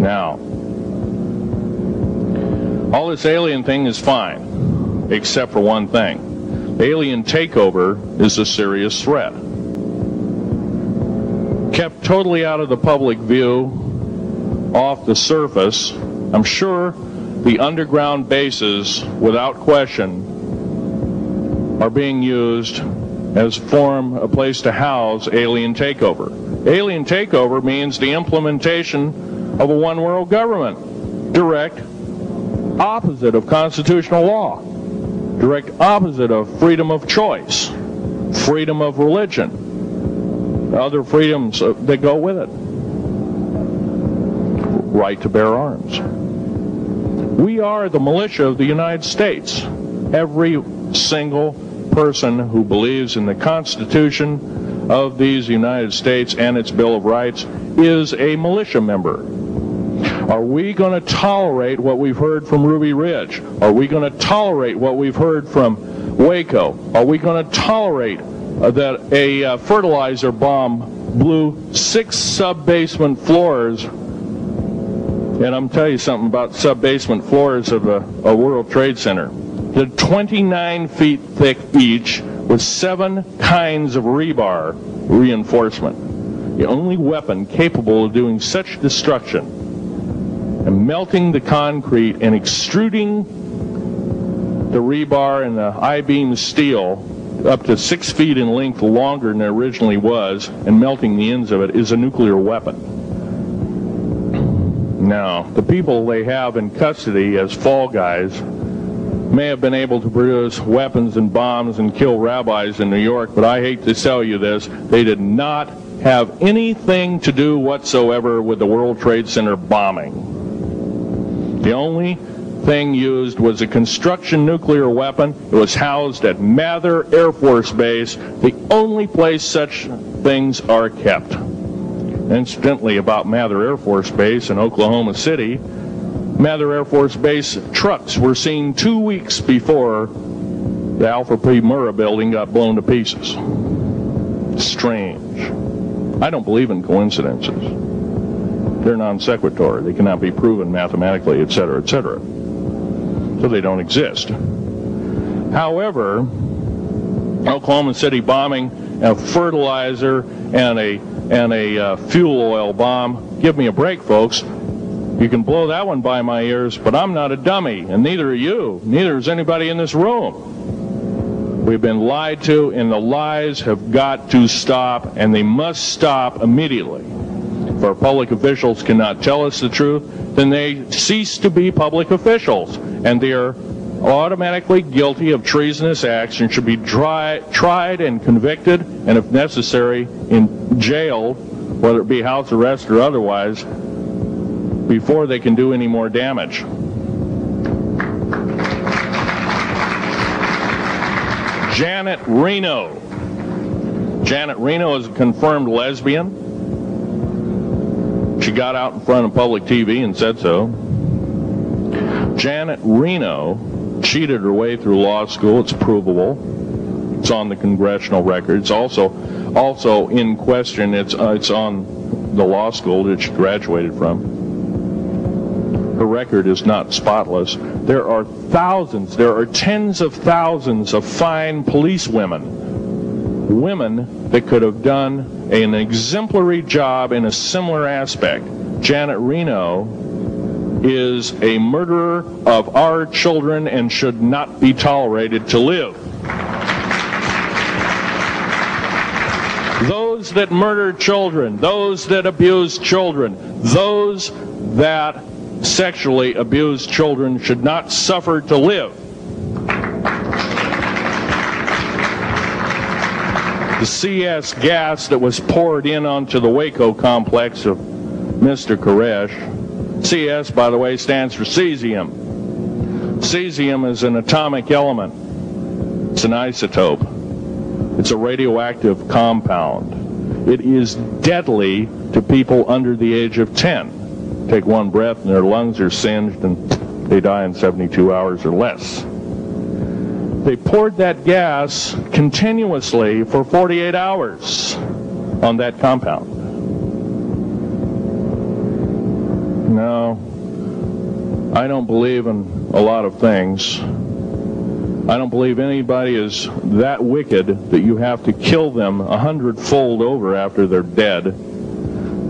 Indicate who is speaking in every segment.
Speaker 1: Now, all this alien thing is fine, except for one thing. Alien takeover is a serious threat. Kept totally out of the public view, off the surface, I'm sure the underground bases, without question, are being used as a place to house alien takeover. Alien takeover means the implementation of a one-world government. Direct opposite of constitutional law. Direct opposite of freedom of choice, freedom of religion, other freedoms that go with it. Right to bear arms. We are the militia of the United States. Every single person who believes in the Constitution of these United States and its Bill of Rights is a militia member. Are we going to tolerate what we've heard from Ruby Ridge? Are we going to tolerate what we've heard from Waco? Are we going to tolerate that a fertilizer bomb blew 6 sub-basement floors? And I'm telling you something about sub-basement floors of a World Trade Center. They're 29 feet thick each with 7 kinds of rebar reinforcement. The only weapon capable of doing such destruction and melting the concrete and extruding the rebar and the I-beam steel up to 6 feet in length longer than it originally was and melting the ends of it is a nuclear weapon. Now, the people they have in custody as fall guys may have been able to produce weapons and bombs and kill rabbis in New York, but I hate to tell you this, they did not have anything to do whatsoever with the World Trade Center bombing. The only thing used was a construction nuclear weapon. It was housed at Mather Air Force Base, the only place such things are kept. Incidentally, about Mather Air Force Base in Oklahoma City, Mather Air Force Base trucks were seen 2 weeks before the Alpha P. Murrah building got blown to pieces. Strange. I don't believe in coincidences. They're non sequitur. They cannot be proven mathematically, etc., etc. So they don't exist. However, Oklahoma City bombing, a fertilizer, and a fuel oil bomb. Give me a break, folks. You can blow that one by my ears, but I'm not a dummy, and neither are you. Neither is anybody in this room. We've been lied to, and the lies have got to stop, and they must stop immediately. If our public officials cannot tell us the truth, then they cease to be public officials, and they are automatically guilty of treasonous acts and should be tried and convicted, and if necessary, jailed, whether it be house arrest or otherwise, before they can do any more damage. Janet Reno. Janet Reno is a confirmed lesbian. She got out in front of public TV and said so. Janet Reno cheated her way through law school. It's provable. It's on the congressional record. It's also in question. It's on the law school that she graduated from. Her record is not spotless. There are thousands, there are tens of thousands of fine police women that could have done an exemplary job in a similar aspect. Janet Reno is a murderer of our children and should not be tolerated to live. Those that murder children, those that abuse children, those that sexually abused children should not suffer to live. The CS gas that was poured in onto the Waco complex of Mr. Koresh, CS, by the way, stands for cesium. Cesium is an atomic element. It's an isotope. It's a radioactive compound. It is deadly to people under the age of 10. Take one breath and their lungs are singed and they die in 72 hours or less. They poured that gas continuously for 48 hours on that compound. No, I don't believe in a lot of things. I don't believe anybody is that wicked that you have to kill them 100-fold over after they're dead.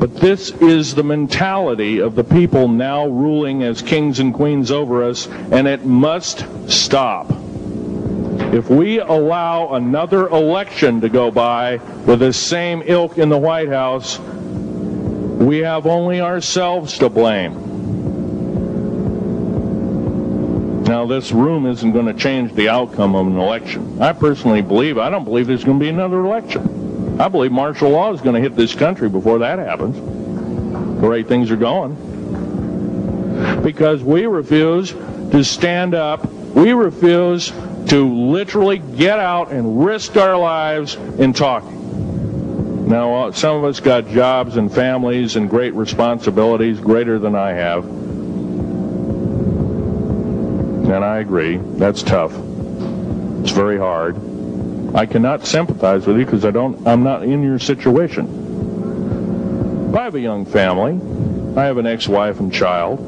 Speaker 1: But this is the mentality of the people now ruling as kings and queens over us, and it must stop. If we allow another election to go by with the same ilk in the White House, we have only ourselves to blame. Now, this room isn't going to change the outcome of an election. I personally believe, I don't believe there's going to be another election. I believe martial law is going to hit this country before that happens. The way things are going. Because we refuse to stand up. We refuse to literally get out and risk our lives in talking. Now, some of us got jobs and families and great responsibilities, greater than I have. And I agree, that's tough. It's very hard. I cannot sympathize with you because I'm not in your situation. I have a young family. I have an ex-wife and child.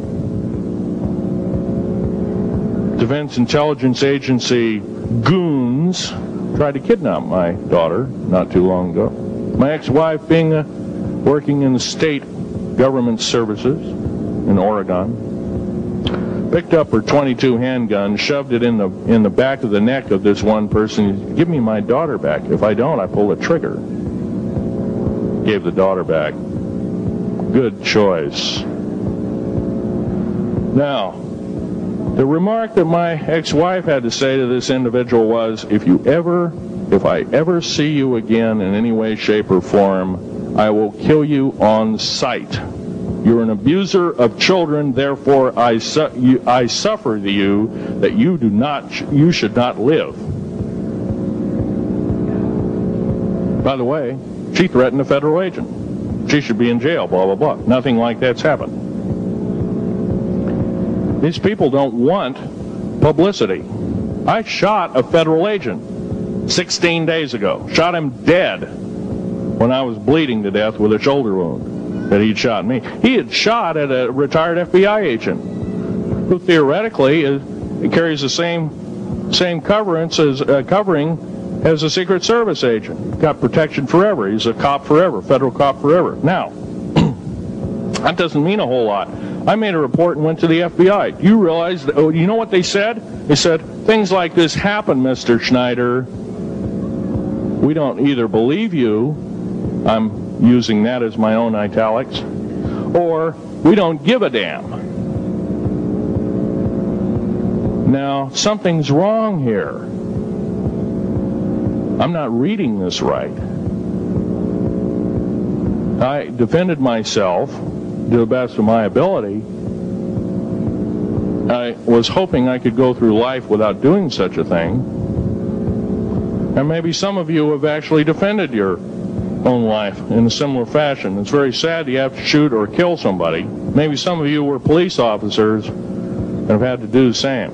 Speaker 1: Defense Intelligence Agency goons tried to kidnap my daughter not too long ago. My ex-wife, working in the state government services in Oregon, picked up her .22 handgun, shoved it in the back of the neck of this one person. Give me my daughter back. If I don't, I pull the trigger. Gave the daughter back. Good choice. Now, the remark that my ex-wife had to say to this individual was, if I ever see you again in any way, shape, or form, I will kill you on sight. You're an abuser of children, therefore I suffer to you that you should not live. By the way, she threatened a federal agent. She should be in jail, blah, blah, blah. Nothing like that's happened. These people don't want publicity. I shot a federal agent 16 days ago. Shot him dead when I was bleeding to death with a shoulder wound that he'd shot me. He had shot at a retired FBI agent who theoretically carries the same covering as a Secret Service agent. Got protection forever. He's a cop forever, federal cop forever. Now, that doesn't mean a whole lot. I made a report and went to the FBI. Do you realize, you know what they said? They said, things like this happen, Mr. Schneider. We don't either believe you, I'm using that as my own italics, or we don't give a damn. Now, something's wrong here. I'm not reading this right. I defended myself to the best of my ability. I was hoping I could go through life without doing such a thing. And maybe some of you have actually defended your own life in a similar fashion. It's very sad you have to shoot or kill somebody. Maybe some of you were police officers and have had to do the same.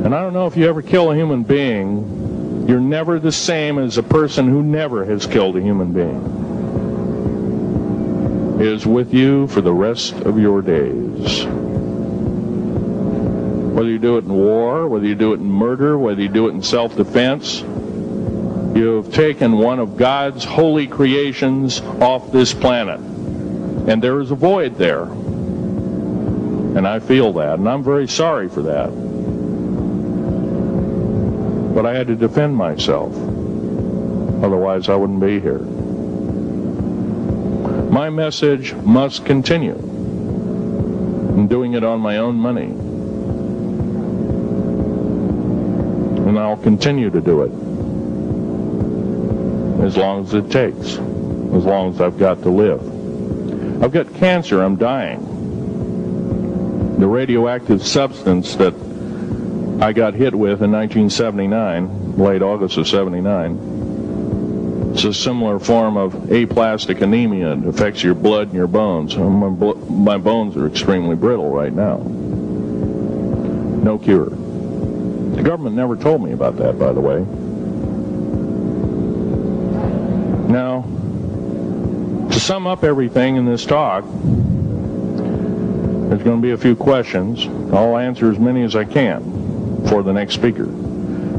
Speaker 1: And I don't know if you ever kill a human being, you're never the same as a person who never has killed a human being. It is with you for the rest of your days. Whether you do it in war, whether you do it in murder, whether you do it in self-defense, you have taken one of God's holy creations off this planet. And there is a void there. And I feel that, and I'm very sorry for that. But I had to defend myself. Otherwise, I wouldn't be here. My message must continue. I'm doing it on my own money. And I'll continue to do it. As long as it takes. As long as I've got to live. I've got cancer. I'm dying. The radioactive substance that I got hit with in 1979, late August of 79, it's a similar form of aplastic anemia. It affects your blood and your bones. My bones are extremely brittle right now. No cure. The government never told me about that, by the way. Now, to sum up everything in this talk, there's going to be a few questions. I'll answer as many as I can for the next speaker.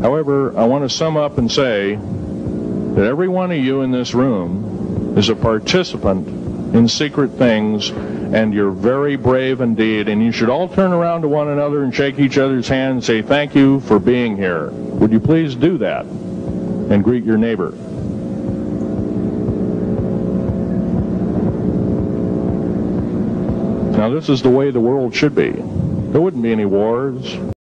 Speaker 1: However, I want to sum up and say that every one of you in this room is a participant in secret things, and you're very brave indeed, and you should all turn around to one another and shake each other's hand and say thank you for being here. Would you please do that and greet your neighbor? Now, this is the way the world should be. There wouldn't be any wars.